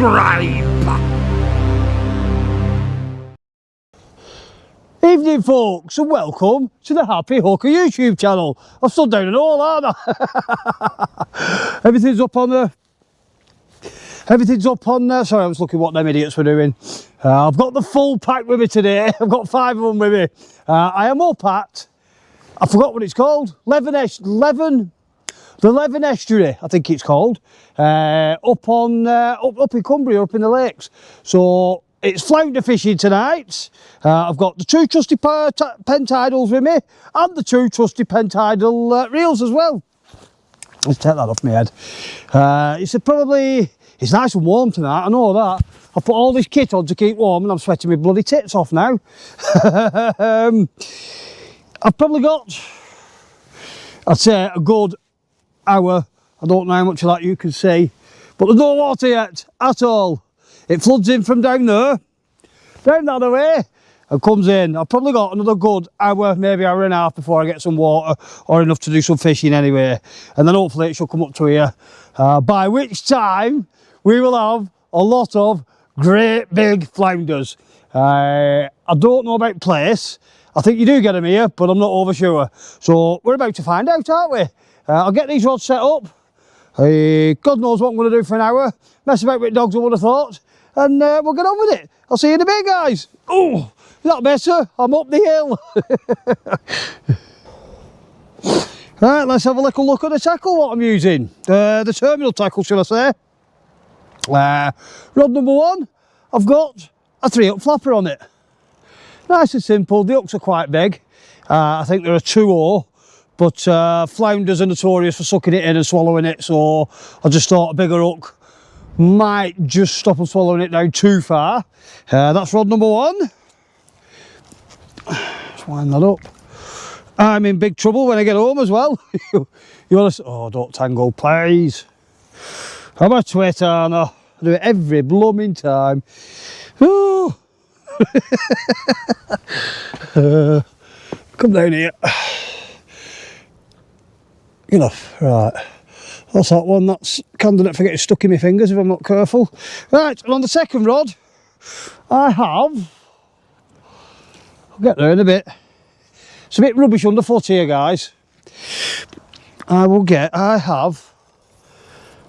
subscribe. Evening folks, and welcome to the Happy Hooker YouTube channel. I've stood down and all, aren't I? Everything's up on there. Sorry, I was looking what them idiots were doing. I've got the full pack with me today. I've got 5 of them with me. I am up at, I forgot what it's called, the Leven Estuary, I think it's called, up in Cumbria, up in the lakes. So it's flounder fishing tonight. I've got the 2 trusty pentidals with me and the 2 trusty pentidal reels as well. Let's take that off my head. It's nice and warm tonight, I know that. I've put all this kit on to keep warm and I'm sweating my bloody tits off now. I've probably got, I'd say, a good hour. I don't know how much of that you can see, but there's no water yet at all. It floods in from down there, down that way, and comes in. I've probably got another good hour, maybe hour and a half before I get some water, or enough to do some fishing anyway. And then hopefully it should come up to here, by which time we will have a lot of great big flounders. I don't know about place. I think you do get them here, but I'm not over sure. So we're about to find out, aren't we? I'll get these rods set up. God knows what I'm going to do for an hour. Mess about with dogs, I would have thought. And we'll get on with it. I'll see you in a bit, guys. Oh, is that better? I'm up the hill. Right, let's have a little look at the tackle, what I'm using. The terminal tackle, shall I say. Rod number 1, I've got a 3-hook flapper on it. Nice and simple. The hooks are quite big. I think they're a 2/0. But flounders are notorious for sucking it in and swallowing it, so I just thought a bigger hook might just stop them swallowing it down too far. That's rod number 1. Let's wind that up. I'm in big trouble when I get home as well. You want to? Oh, don't tangle, please. I'm a twit, aren't I? I do it every blooming time. Oh. Come down here. Enough, right. That's that one. That's candidate for getting stuck in my fingers if I'm not careful. Right, and on the second rod, I have, I'll get there in a bit. It's a bit rubbish underfoot here, guys. I have,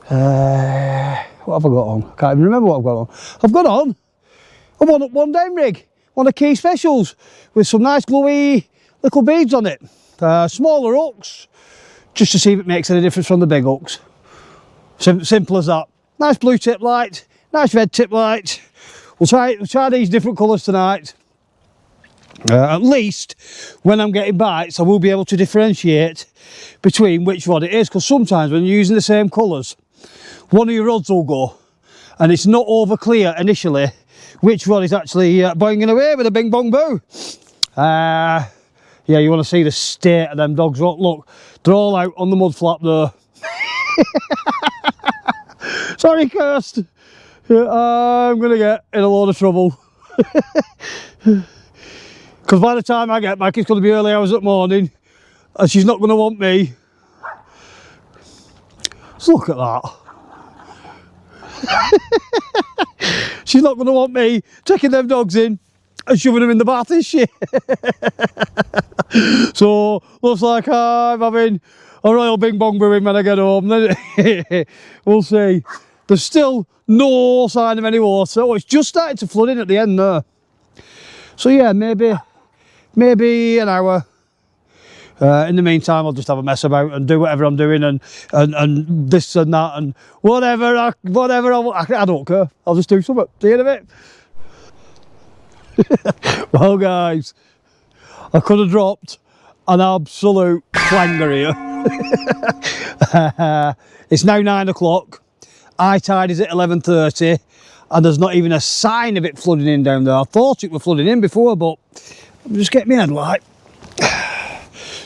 what have I got on? I can't even remember what I've got on. I've got on a 1 up 1 down rig, one of Key Specials, with some nice glowy little beads on it. Smaller hooks, just to see if it makes any difference from the big hooks. Simple as that. Nice blue tip light, nice red tip light. We'll try these different colours tonight. At least when I'm getting bites I will be able to differentiate between which rod it is, because sometimes when you're using the same colours, one of your rods will go and it's not over clear initially which rod is actually boinging away with a bing bong boo. Yeah, you want to see the state of them dogs. Look, they're all out on the mud flap there. Sorry, Kirst. I'm going to get in a load of trouble. Because by the time I get back, it's going to be early hours of the morning. And she's not going to want me. Just look at that. She's not going to want me taking them dogs in and shoving them in the bath, is she? So looks like I'm having a royal bing bong brewing when I get home. We'll see. There's still no sign of any water. Oh, it's just started to flood in at the end there. So yeah, maybe an hour. In the meantime, I'll just have a mess about and do whatever I'm doing and this and that and whatever. I don't care. I'll just do something. See you in a bit. Well, guys, I could have dropped an absolute clanger here. It's now 9 o'clock. High tide is at 11:30 and there's not even a sign of it flooding in down there. I thought it was flooding in before, but I'm just getting my head light.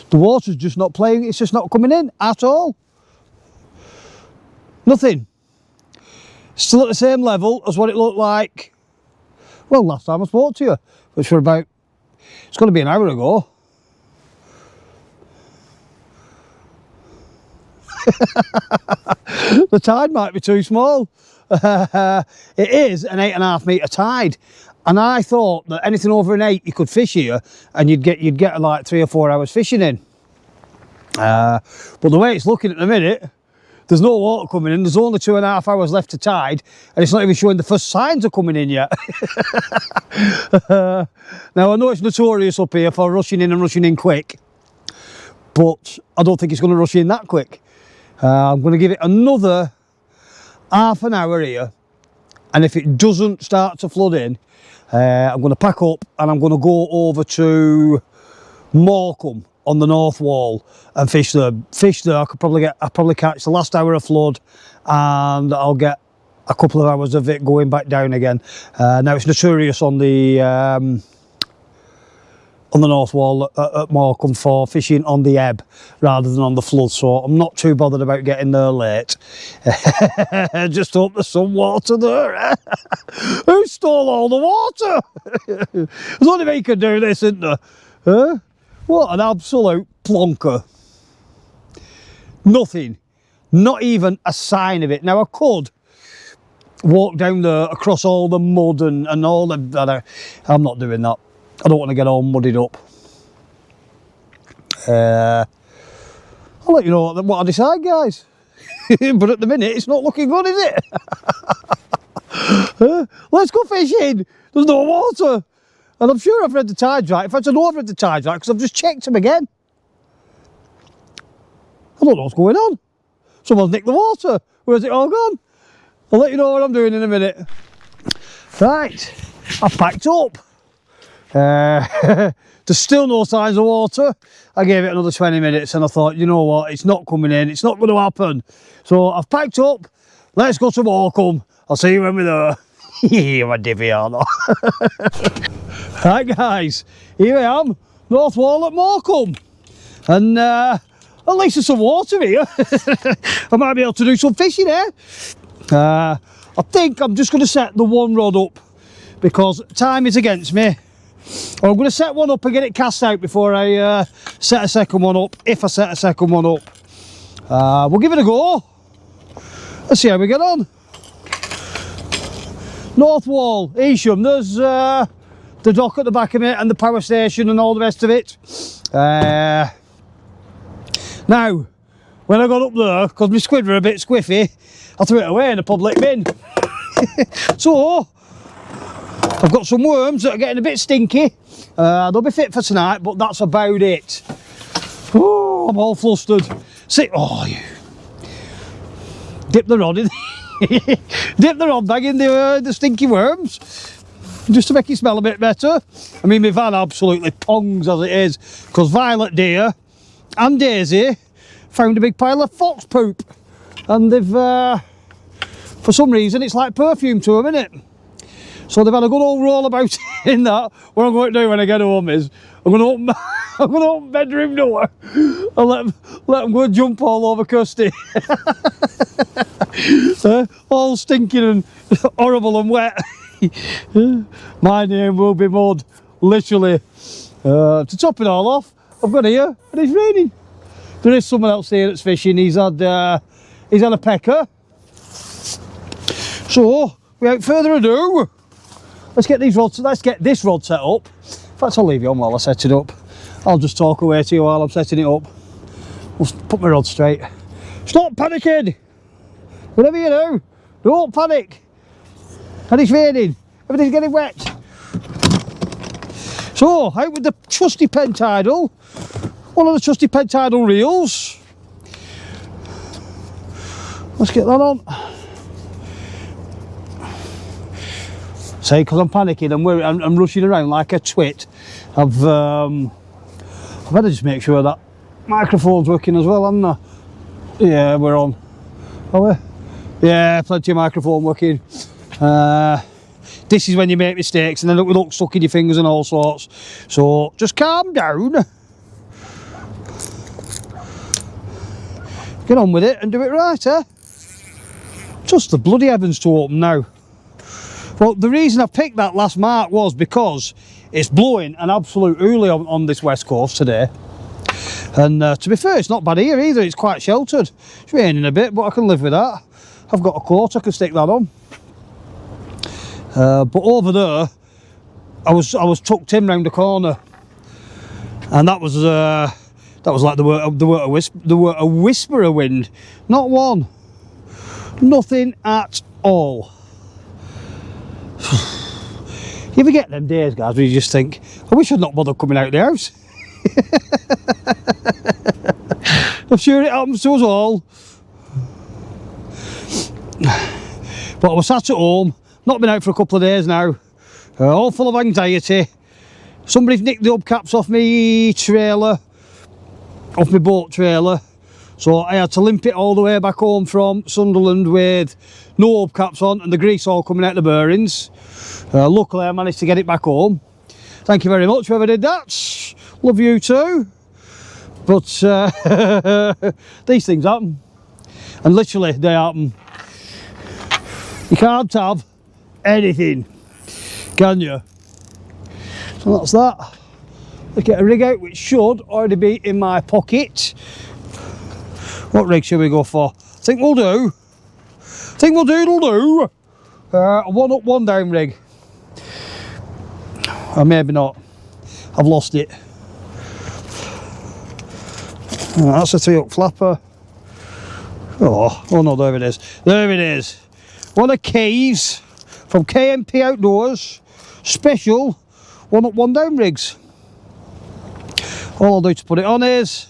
The water's just not playing, it's just not coming in at all. Nothing. Still at the same level as what it looked like, well, last time I spoke to you, which were about, it's going to be an hour ago. The tide might be too small. it is an 8.5 metre tide, and I thought that anything over an 8 you could fish here and you'd get like 3 or 4 hours fishing in. But the way it's looking at the minute, there's no water coming in. There's only 2.5 hours left to tide, and it's not even showing the first signs of coming in yet. Now, I know it's notorious up here for rushing in and rushing in quick, but I don't think it's going to rush in that quick. I'm going to give it another half an hour here, and if it doesn't start to flood in, I'm going to pack up and I'm going to go over to Morecambe on the north wall and fish there. I'll probably catch the last hour of flood, and I'll get a couple of hours of it going back down again. Now it's notorious on the north wall at Morecambe for fishing on the ebb rather than on the flood, so I'm not too bothered about getting there late. Just hope there's some water there. Who stole all the water? There's only me can do this, isn't there? What an absolute plonker. Nothing, not even a sign of it. Now I could walk down there across all the mud and all the, I'm not doing that. I don't want to get all muddied up. I'll let you know what I decide, guys. But at the minute, it's not looking good, is it? Let's go fishing. There's no water. And I'm sure I've read the tides right. In fact, I know I've read the tides right because I've just checked them again. I don't know what's going on. Someone's nicked the water. Where's it all gone? I'll let you know what I'm doing in a minute. Right, I've packed up. There's still no signs of water. I gave it another 20 minutes and I thought, you know what, it's not coming in, it's not going to happen. So I've packed up, let's go to Morecambe. I'll see you when we're there. You're a divvy, aren't I? Right guys, here I am, north wall at Morecambe. And at least there's some water here. I might be able to do some fishing here. I think I'm just going to set the one rod up because time is against me. Or I'm going to set one up and get it cast out before I set a second one up, if I set a second one up. We'll give it a go. Let's see how we get on. North wall, Isham, there's the dock at the back of it and the power station and all the rest of it. Now, when I got up there, because my squid were a bit squiffy, I threw it away in a public bin. So, I've got some worms that are getting a bit stinky. They'll be fit for tonight, but that's about it. Oh, I'm all flustered. See, oh, you dip the rod in. Dip the rod bag in the stinky worms, just to make it smell a bit better. I mean, my van absolutely pongs as it is, because Violet dear and Daisy found a big pile of fox poop, and they've, for some reason, it's like perfume to them, innit? So they've had a good old roll about in that. What I'm going to do when I get home is I'm going to open bedroom door and let them go and jump all over Kirsty. All stinking and horrible and wet. My name will be Mud, literally. To top it all off, I've got here and it's raining. There is someone else here that's fishing. He's had a pecker. So without further ado, let's get this rod set up. In fact, I'll leave you on while I set it up. I'll just talk away to you while I'm setting it up. I'll put my rod straight. Stop panicking! Whatever you do, don't panic. And it's raining. Everything's getting wet. So, out with the trusty Pentidal. One of the trusty Pentidal reels. Let's get that on. See, because I'm panicking, I'm rushing around like a twit. I've better just make sure that microphone's working as well, haven't I? Yeah, we're on. Are we? Yeah, plenty of microphone working. This is when you make mistakes and then it will look stuck in your fingers and all sorts. So just calm down. Get on with it and do it right, eh? Just the bloody heavens to open now. Well, the reason I picked that last mark was because it's blowing an absolute hoolie on this west coast today. And to be fair, it's not bad here either. It's quite sheltered. It's raining a bit, but I can live with that. I've got a coat, I can stick that on. But over there, I was tucked in round the corner, and that was like there were a whisper of wind, not one, nothing at all. You ever get them days, guys, where you just think, I wish I'd not bothered coming out of the house? I'm sure it happens to us all. But I was sat at home, not been out for a couple of days now, all full of anxiety. Somebody's nicked the hubcaps off me trailer, off my boat trailer, so I had to limp it all the way back home from Sunderland with no hubcaps on and the grease all coming out the bearings. Luckily I managed to get it back home. Thank you very much whoever did that, love you too. But these things happen, and literally they happen. You can't have anything, can you? So that's that. Let's get a rig out, which should already be in my pocket. What rig should we go for? I think we'll do a one up, one down rig. Or maybe not. I've lost it. That's a 3-up flapper. Oh no, there it is. There it is. One of Cave's from KMP Outdoors. Special 1 up, 1 down rigs. All I'll do to put it on is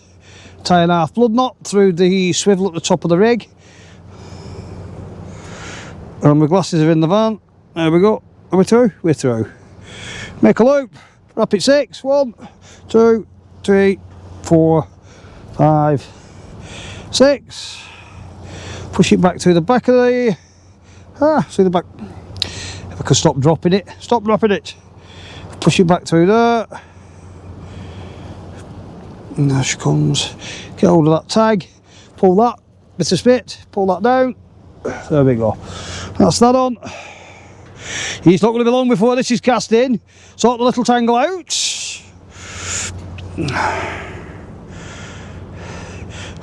tie an half blood knot through the swivel at the top of the rig. And my glasses are in the van. There we go. Are we through? We're through. Make a loop. Wrap it 6. 1, 2, 3, 4, 5, 6. Push it back through the back of the... through the back. If I could stop dropping it. Stop dropping it. Push it back through there. And there she comes. Get hold of that tag. Pull that bit of spit. Pull that down. There we go. That's that on. It's not going to be long before this is cast in. Sort the little tangle out.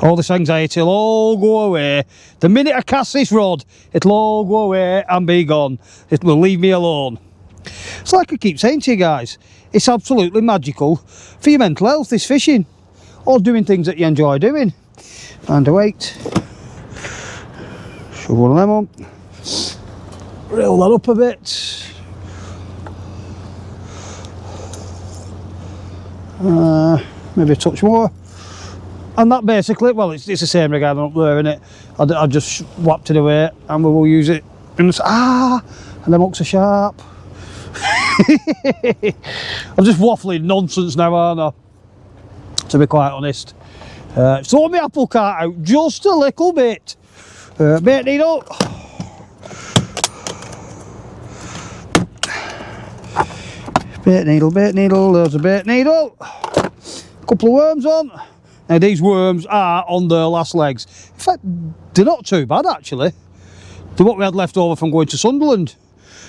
All this anxiety will all go away. The minute I cast this rod, it'll all go away and be gone. It will leave me alone. It's like I keep saying to you guys, it's absolutely magical for your mental health, this fishing. Or doing things that you enjoy doing. Find a weight. Shove one of them on. Reel that up a bit. Maybe a touch more. And that basically, well, it's the same rig up there, isn't it? I just whapped it away and we will use it. And them hooks are sharp. I'm just waffling nonsense now, aren't I? To be quite honest. Throw my apple cart out just a little bit. Bait needle. Bait needle, there's a bait needle. Couple of worms on. Now these worms are on their last legs. In fact, they're not too bad actually. They're what we had left over from going to Sunderland.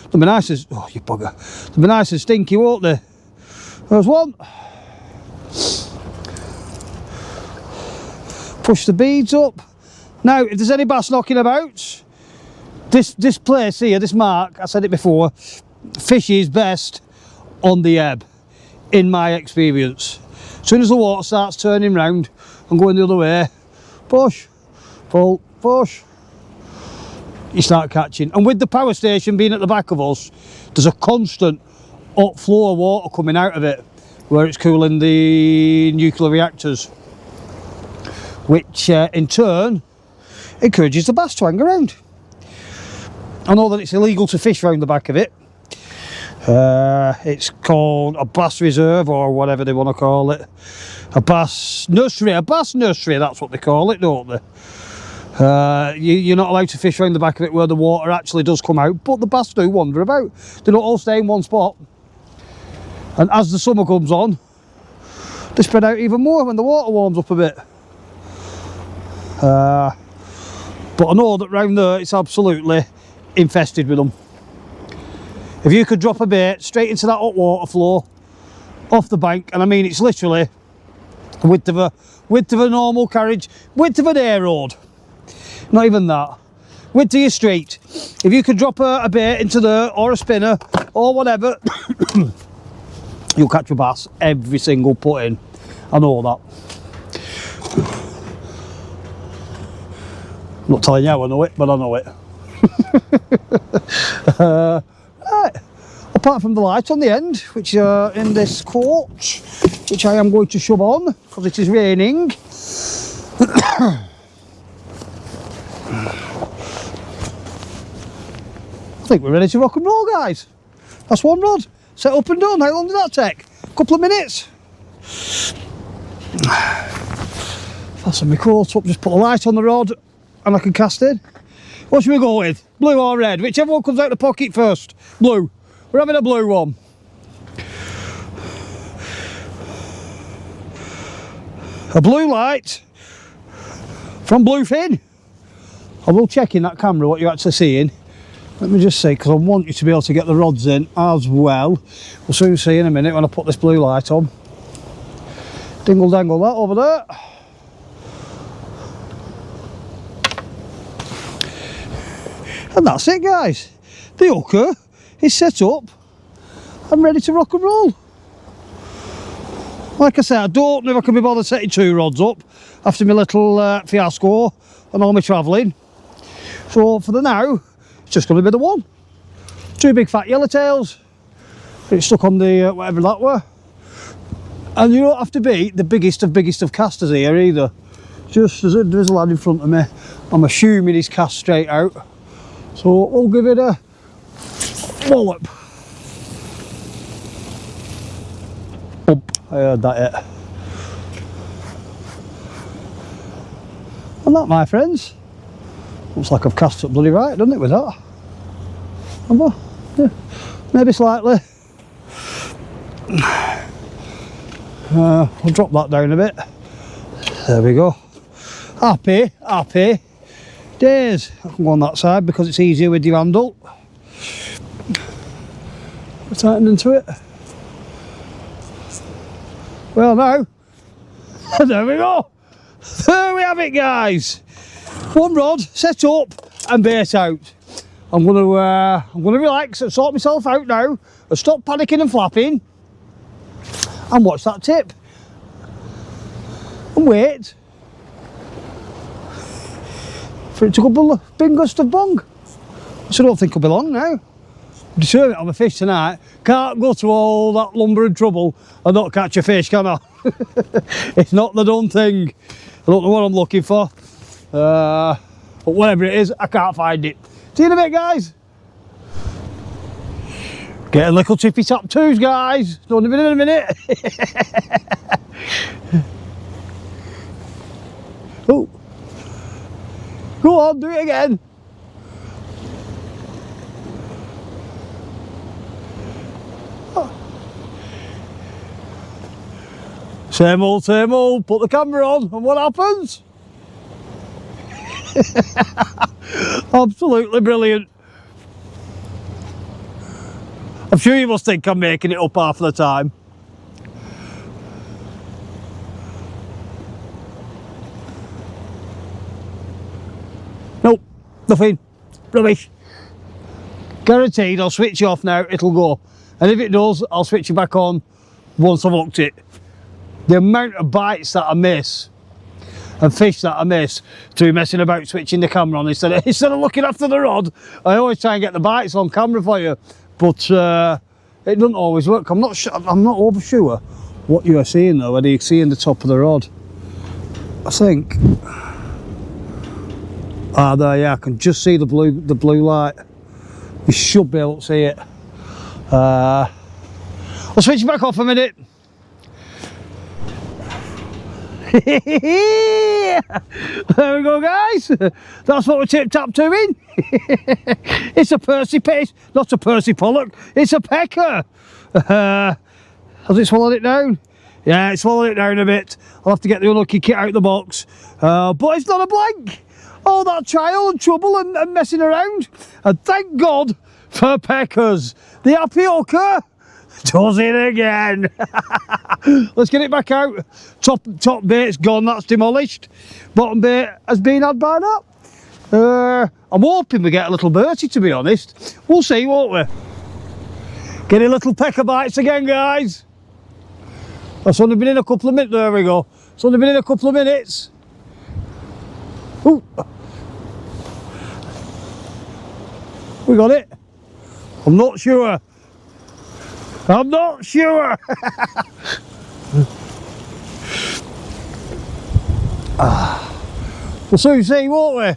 They'll be nice as, oh you bugger. They'll be nice and stinky, won't they? There's one. Push the beads up. Now, if there's any bass knocking about, this place here, this mark, I said it before, fishes best on the ebb, in my experience. As soon as the water starts turning round and going the other way, push, pull, push, you start catching. And with the power station being at the back of us, there's a constant upflow of water coming out of it, where it's cooling the nuclear reactors, which in turn encourages the bass to hang around. I know that it's illegal to fish around the back of it. It's called a bass reserve or whatever they want to call it. A bass nursery, that's what they call it, don't they? You're not allowed to fish around the back of it where the water actually does come out, but the bass do wander about. They don't all stay in one spot. And as the summer comes on, they spread out even more when the water warms up a bit. But I know that round there it's absolutely infested with them. If you could drop a bait straight into that hot water flow off the bank, and I mean it's literally width of a normal carriage, width of an air road, not even that, width of your street. If you could drop a bait into there, or a spinner, or whatever, you'll catch a bass every single put in. I know that. I'm not telling you how I know it, but I know it. Right. Apart from the light on the end, which are in this court, which I am going to shove on because it is raining. I think we're ready to rock and roll, guys. That's one rod, set up and done. How long did that take? A couple of minutes. Fasten my coat up, just put a light on the rod and I can cast in. What should we go with? Blue or red? Whichever one comes out of the pocket first. Blue. We're having a blue one. A blue light from Bluefin. I will check in that camera what you're actually seeing. Let me just see, because I want you to be able to get the rods in as well. We'll soon see in a minute when I put this blue light on. Dingle dangle that over there. And that's it, guys. The hooker is set up and ready to rock and roll. Like I said, I don't know if I can be bothered setting 2 rods up after my little fiasco and all my travelling. So for the now, it's just going to be the one. 2 big fat yellowtails. It's stuck on the whatever that were. And you don't have to be the biggest of casters here either. Just as there's a lad in front of me. I'm assuming he's cast straight out. So we'll give it a wallop. I heard that yet. And that, my friends, looks like I've cast up bloody right, doesn't it, with that? Yeah, maybe slightly. I'll drop that down a bit. There we go. Happy days. I can go on that side because it's easier with your handle. We're tightening into it. Well, now, there we go. There we have it, guys. One rod set up and bait out. I'm gonna relax and sort myself out now and stop panicking and flapping and watch that tip and wait for it to go bing gust of bong. So I don't think it'll be long now. Determined on a fish tonight. Can't go to all that lumber and trouble and not catch a fish, can I? It's not the done thing. I don't know what I'm looking for, but whatever it is, I can't find it. See you in a bit, guys. Getting little tippy tap twos, guys. Don't even in a minute. Oh, go on, do it again. Same old, put the camera on and what happens? Absolutely brilliant. I'm sure you must think I'm making it up half the time. Nope, nothing, rubbish. Guaranteed I'll switch it off now, it'll go. And if it does, I'll switch it back on once I've hooked it. The amount of bites that I miss and fish that I miss through messing about switching the camera on instead of looking after the rod. I always try and get the bites on camera for you, but it doesn't always work. I'm not over sure what you are seeing though, whether you're seeing the top of the rod. I think. Ah, there, yeah, I can just see the blue light. You should be able to see it. I'll switch it back off a minute. There we go, guys. That's what we're tip-tap doing. It's a Percy pace, not a Percy pollock. It's a pecker. Has it swallowed it down? Yeah, it swallowed it down a bit. I'll have to get the unlucky kit out of the box. But it's not a blank. All that trial and trouble and messing around. And thank God for peckers. The happy hooker does it again. Let's get it back out. Top bait's gone, that's demolished. Bottom bait has been had by that. I'm hoping we get a little bertie, to be honest. We'll see, won't we? Getting little pecker bites again, guys. That's only been in a couple of minutes. There we go. It's only been in a couple of minutes. Ooh. We got it. I'm not sure. I'm not sure. We'll soon see, won't we?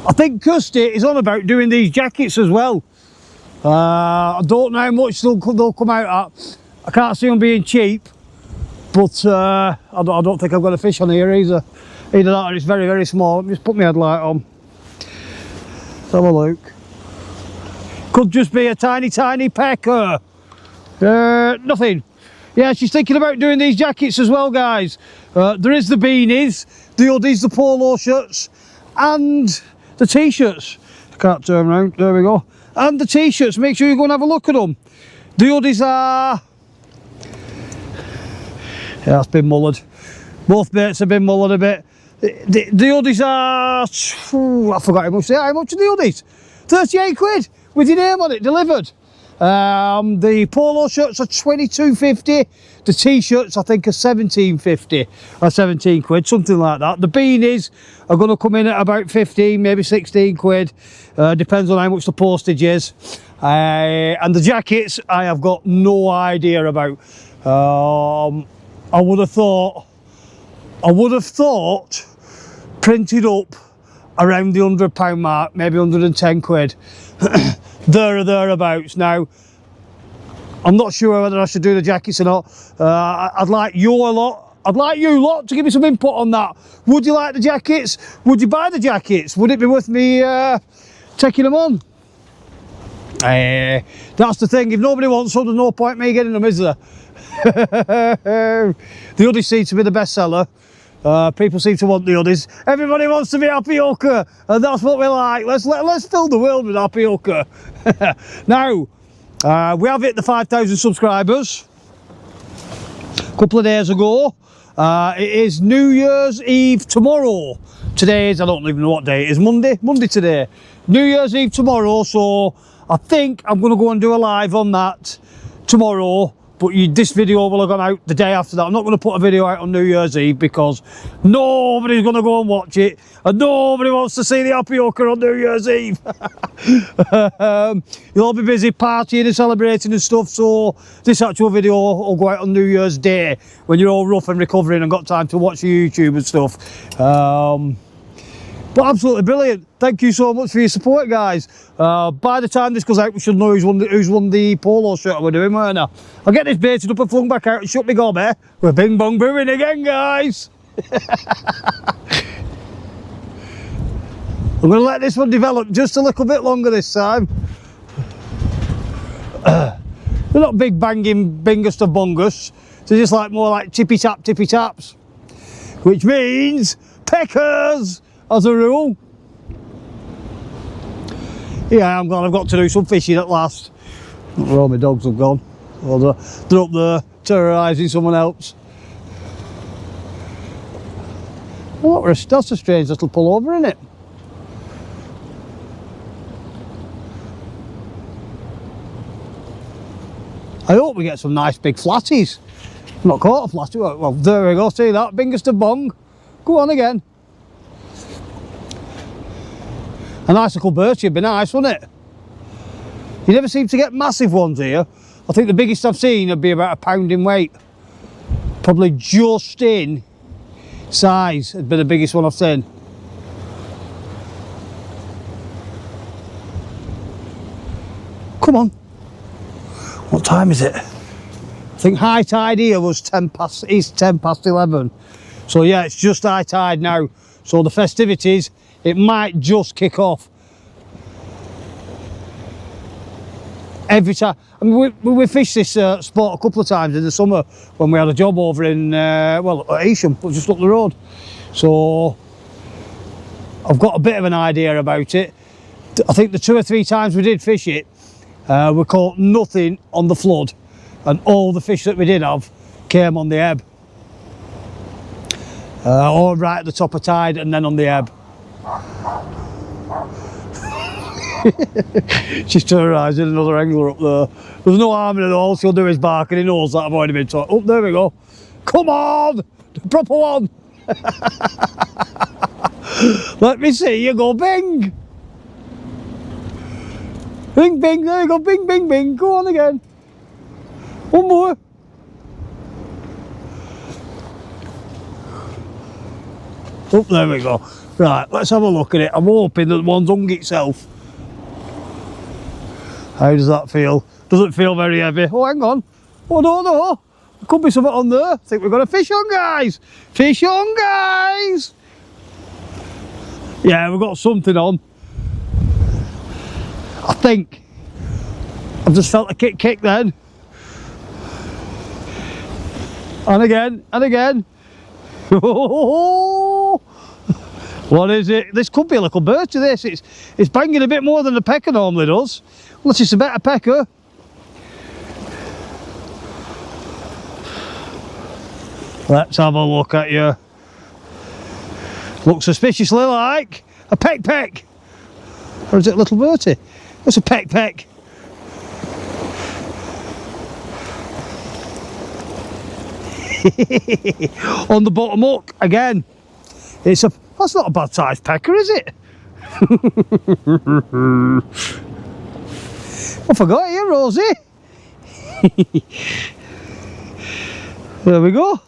I think Kirsty is on about doing these jackets as well. I don't know how much they'll come out at. I can't see them being cheap, but I don't think I've got a fish on here either. Either that or it's very, very small. Let me just put my headlight on. Let's have a look. Could just be a tiny, tiny pecker. Nothing. Yeah, she's thinking about doing these jackets as well, guys. There is the beanies, the hoodies, the polo shirts, and the t-shirts. I can't turn around. There we go. And the t-shirts. Make sure you go and have a look at them. The hoodies are... Yeah, that's been mullered. Both bits have been mullered a bit. The hoodies are... I forgot how much they are. How much are the hoodies? 38 quid with your name on it, delivered. The polo shirts are 22.50. The t-shirts I think are 17.50 or 17 quid, something like that. The beanies are going to come in at about 15, maybe 16 quid. Depends on how much the postage is. And the jackets I have got no idea about. I would have thought printed up around the £100 mark, maybe 110 quid. There or thereabouts. Now, I'm not sure whether I should do the jackets or not. I'd like you lot to give me some input on that. Would you like the jackets? Would you buy the jackets? Would it be worth me taking them on? That's the thing. If nobody wants them, there's no point me getting them, is there? The hoodies seem to be the best seller. People seem to want the hoodies. Everybody wants to be Happy Hooker, and that's what we like. Let's fill the world with Happy Hooker. Now, we have hit the 5,000 subscribers a couple of days ago. It is New Year's Eve tomorrow. Today is, I don't even know what day it is, Monday today. New Year's Eve tomorrow, so I think I'm going to go and do a live on that tomorrow. But this video will have gone out the day after that. I'm not going to put a video out on New Year's Eve because nobody's going to go and watch it, and nobody wants to see the Happy Hooker on New Year's Eve. You'll all be busy partying and celebrating and stuff, so this actual video will go out on New Year's Day when you're all rough and recovering and got time to watch YouTube and stuff. But absolutely brilliant. Thank you so much for your support, guys. By the time this goes out, we should know who's won the polo shirt we're doing, won't I? I'll get this baited up and flung back out and shut me gob, eh? We're bing bong booing again, guys. I'm going to let this one develop just a little bit longer this time. They're not big banging bingus to bungus. They're just more like tippy taps. Which means peckers, as a rule. Yeah, I'm glad I've got to do some fishing at last. Not where all my dogs have gone. Well, they're up there terrorising someone else. Oh, that's a strange little pullover, isn't it? I hope we get some nice big flatties. I'm not caught a flatty. Well, there we go, see that? Bingus to bong. Go on again. A nice little birchie would be nice, wouldn't it? You never seem to get massive ones here. I think the biggest I've seen would be about a pound in weight. Probably just in size would be the biggest one I've seen. Come on. What time is it? I think high tide here was 10 past 11. So yeah, it's just high tide now. So the festivities, it might just kick off. Every time, I mean, we fished this spot a couple of times in the summer when we had a job over in, well, at Easham, just up the road. So I've got a bit of an idea about it. I think the 2 or 3 times we did fish it, we caught nothing on the flood, and all the fish that we did have came on the ebb. Or right at the top of tide and then on the ebb. She's terrorising another angler up there. There's no harm in it all. She'll do his bark and he knows that I've already been taught. Oh, there we go. Come on! The proper one! Let me see you go bing! Bing, bing, there you go, bing, bing, bing. Go on again. One more. Oh, there we go. Right, let's have a look at it. I'm hoping that the one's hung itself. How does that feel? Doesn't feel very heavy. Oh, hang on. Oh, no. There could be something on there. I think we've got a fish on, guys. Fish on, guys. Yeah, we've got something on. I think. I've just felt a kick then. And again, and again. What is it? This could be a little birch of this. It's banging a bit more than the pecker normally does. Unless it's a better pecker. Let's have a look at you. Looks suspiciously like a peck. Or is it a little bertie? It's a peck. On the bottom hook again. That's not a bad sized pecker, is it? What have I got here, Rosie? There we go.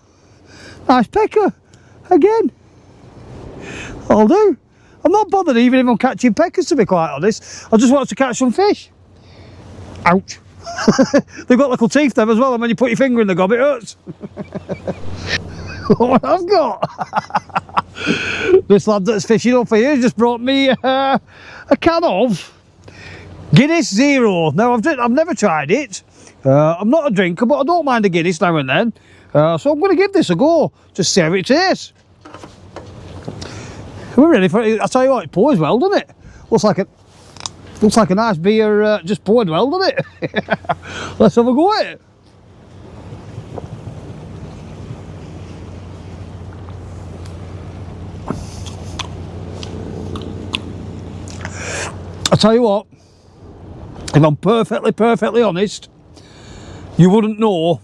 Nice pecker again. That'll do. I'm not bothered even if I'm catching peckers, to be quite honest. I just want to catch some fish. Ouch. They've got little teeth them as well, and when you put your finger in the gob it hurts. What I've got. This lad that's fishing up here just brought me a can of Guinness Zero. Now I've never tried it. I'm not a drinker, but I don't mind a Guinness now and then. So I'm going to give this a go, just see how it tastes. We're ready for it. I tell you what, it pours well, doesn't it? Looks like a nice beer, just poured well, doesn't it? Let's have a go at it. I tell you what, if I'm perfectly honest, you wouldn't know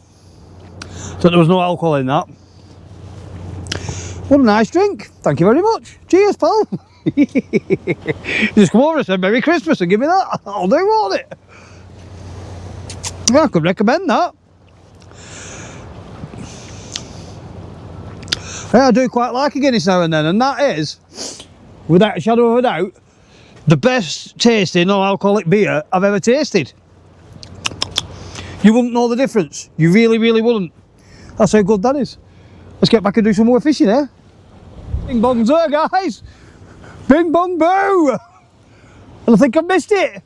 that there was no alcohol in that. What a nice drink. Thank you very much. Cheers, pal. Just come over and say Merry Christmas and give me that. I'll do, won't it? Yeah, I could recommend that. Yeah, I do quite like a Guinness now and then, and that is, without a shadow of a doubt, the best tasting non-alcoholic beer I've ever tasted. You wouldn't know the difference. You really wouldn't. That's how good that is. Let's get back and do some more fishing, eh? Bing bong's there, guys. Bing bong boo. And I think I've missed it.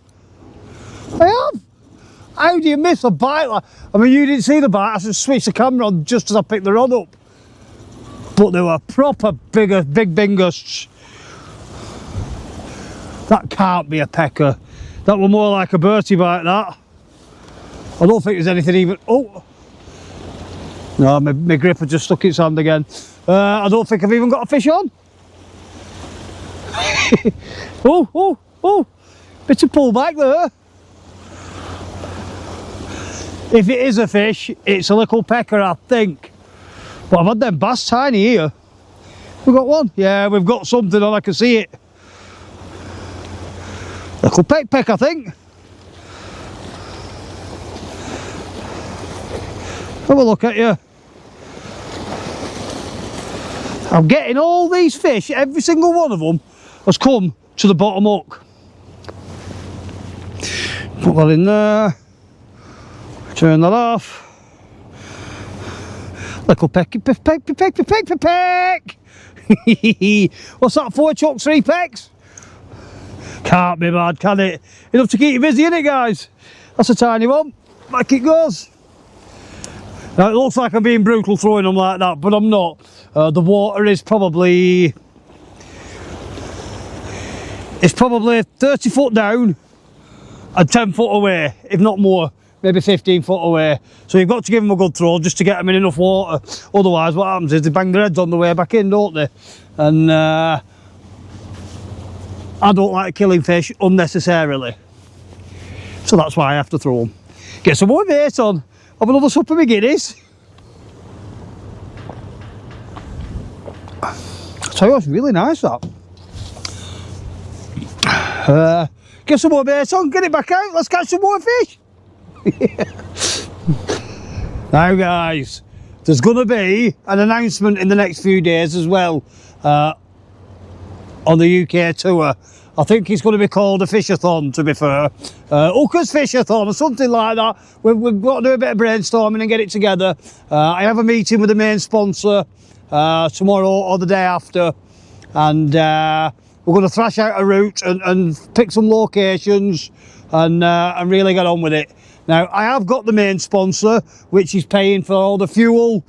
I have. How do you miss a bite? I mean, you didn't see the bite. I just switched the camera on just as I picked the rod up. But they were proper big bingusts. That can't be a pecker. That was more like a bertie bite, that. I don't think there's anything even... Oh! No, my gripper just stuck its hand again. I don't think I've even got a fish on. Oh! Bit of pull back there. If it is a fish, it's a little pecker, I think. But I've had them bass tiny here. We've got one. Yeah, we've got something on, I can see it. Little peck, I think. Have a look at you. I'm getting all these fish, every single one of them has come to the bottom hook. Put that in there. Turn that off. Little peck. What's that, 4 chucks, 3 pecks? Can't be bad, can it? Enough to keep you busy, innit, guys? That's a tiny one. Back it goes. Now, it looks like I'm being brutal throwing them like that, but I'm not. The water is probably... It's probably 30 foot down and 10 foot away, if not more. Maybe 15 foot away. So you've got to give them a good throw just to get them in enough water. Otherwise, what happens is they bang their heads on the way back in, don't they? And I don't like killing fish unnecessarily, so that's why I have to throw them. Get some more bait on, have another sup of my guineas. I tell you, it's really nice that. Get some more bait on, get it back out, let's catch some more fish. Now guys, there's going to be an announcement in the next few days as well on the UK tour. I think it's going to be called a fishathon, to be fair. Hooker's Fishathon or something like that. We've got to do a bit of brainstorming and get it together. I have a meeting with the main sponsor tomorrow or the day after, and we're going to thrash out a route and pick some locations and really get on with it. Now, I have got the main sponsor, which is paying for all the fuel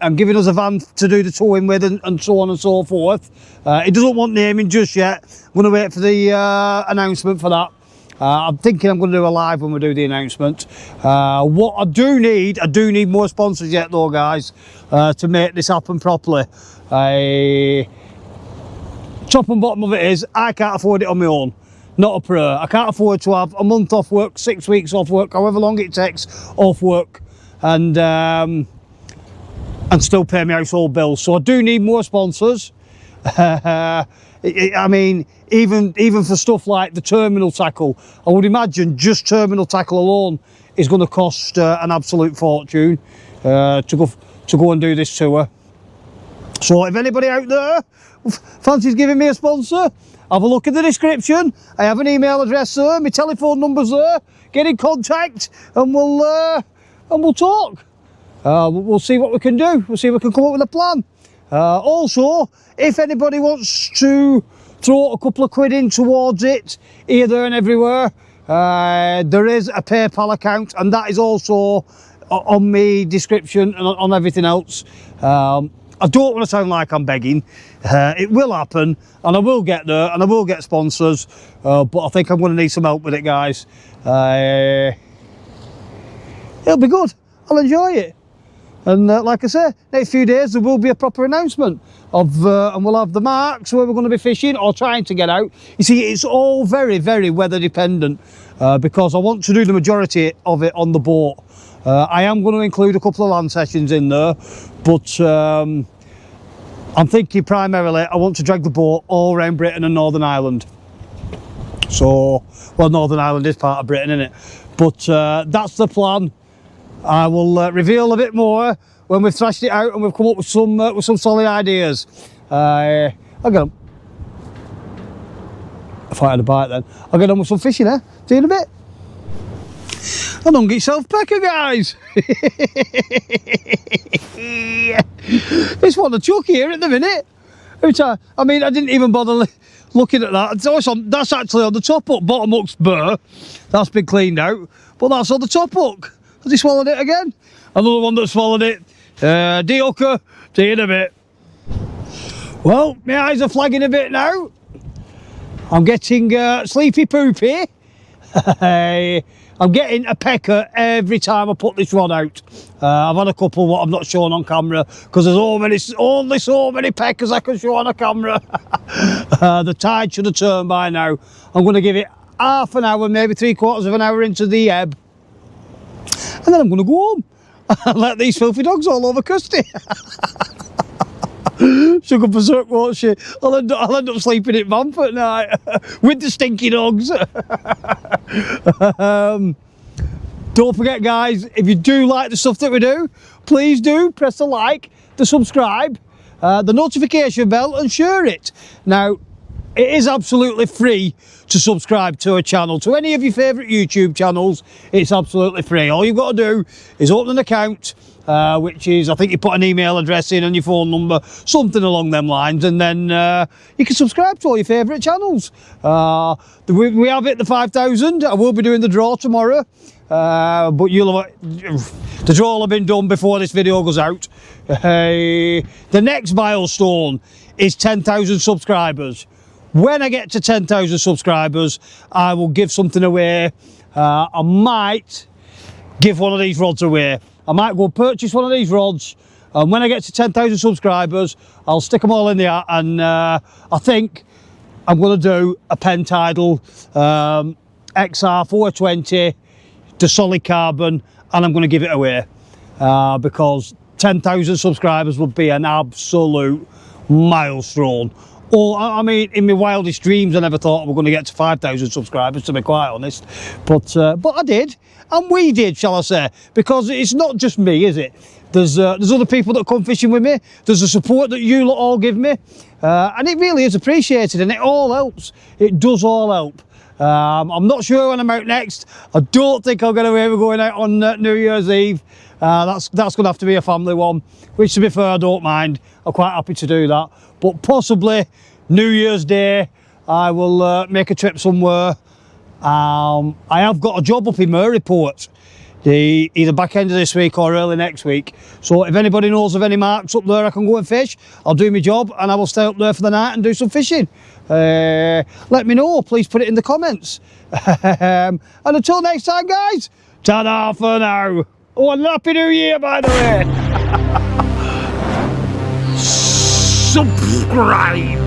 and giving us a van to do the towing with and so on and so forth. He doesn't want naming just yet. I'm going to wait for the announcement for that. I'm thinking I'm going to do a live when we do the announcement. What I do need more sponsors yet though, guys, to make this happen properly. Top and bottom of it is, I can't afford it on my own. Not a pro. I can't afford to have a month off work, 6 weeks off work, however long it takes off work, and still pay my household bills. So I do need more sponsors. I mean, even for stuff like the terminal tackle, I would imagine just terminal tackle alone is going to cost an absolute fortune to go and do this tour. So if anybody out there fancies giving me a sponsor, have a look in the description. I have an email address there, my telephone number's there. Get in contact and we'll talk. We'll see what we can do. We'll see if we can come up with a plan. Also, if anybody wants to throw a couple of quid in towards it, here, there and everywhere, there is a PayPal account, and that is also on my description and on everything else. I don't want to sound like I'm begging. It will happen, and I will get there, and I will get sponsors, but I think I'm going to need some help with it, guys. It'll be good. I'll enjoy it. And like I say, next few days there will be a proper announcement of, and we'll have the marks where we're going to be fishing or trying to get out. You see, it's all very, very weather dependent, because I want to do the majority of it on the boat. I am going to include a couple of land sessions in there, but I'm thinking primarily I want to drag the boat all around Britain and Northern Ireland. So, well, Northern Ireland is part of Britain, isn't it? But that's the plan. I will reveal a bit more when we've thrashed it out and we've come up with some solid ideas. I'll get on. If I had a bite then, I'll get on with some fishing, eh? See you in a bit. I don't get yourself pecker, guys. It's what the chuck here at the minute. I mean, I didn't even bother looking at that. That's actually on the top hook. Bottom hook's bare. That's been cleaned out, but that's on the top hook. Has he swallowed it again? Another one that swallowed it. De-hooker, see you in a bit. Well, my eyes are flagging a bit now. I'm getting sleepy poopy. I'm getting a pecker every time I put this rod out. I've had a couple what I'm not showing on camera because there's only so many peckers I can show on a camera. The tide should have turned by now. I'm going to give it half an hour, maybe 3/4 of an hour into the ebb. And then I'm going to go home and let these filthy dogs all over Kirsty. She'll go berserk, won't she? I'll end up sleeping in Manford at night with the stinky dogs. Don't forget, guys, if you do like the stuff that we do, please do press the like, the subscribe, the notification bell, and share it. Now, it is absolutely free to subscribe to a channel, to any of your favourite YouTube channels. It's absolutely free. All you've got to do is open an account, which is, I think you put an email address in and your phone number, something along them lines, and then you can subscribe to all your favourite channels. We have hit the 5,000. I will be doing the draw tomorrow, but the draw will have been done before this video goes out. The next milestone is 10,000 subscribers. When I get to 10,000 subscribers, I will give something away. I might give one of these rods away. I might go purchase one of these rods, and when I get to 10,000 subscribers, I'll stick them all in the hat, and I think I'm going to do a pen tidal XR 420 to solid carbon, and I'm going to give it away because 10,000 subscribers would be an absolute milestone. Oh, I mean, in my wildest dreams, I never thought we were going to get to 5,000 subscribers, to be quite honest. But I did, and we did, shall I say? Because it's not just me, is it? There's other people that come fishing with me. There's the support that you lot all give me, and it really is appreciated, and it all helps. It does all help. I'm not sure when I'm out next. I don't think I'm going to ever going out on New Year's Eve. That's going to have to be a family one, which, to be fair, I don't mind. I'm quite happy to do that. But possibly New Year's Day, I will make a trip somewhere. I have got a job up in Morecambe, either back end of this week or early next week. So if anybody knows of any marks up there I can go and fish, I'll do my job and I will stay up there for the night and do some fishing. Let me know, please put it in the comments. And until next time, guys, ta-da for now. Oh, and Happy New Year, by the way. Subscribe.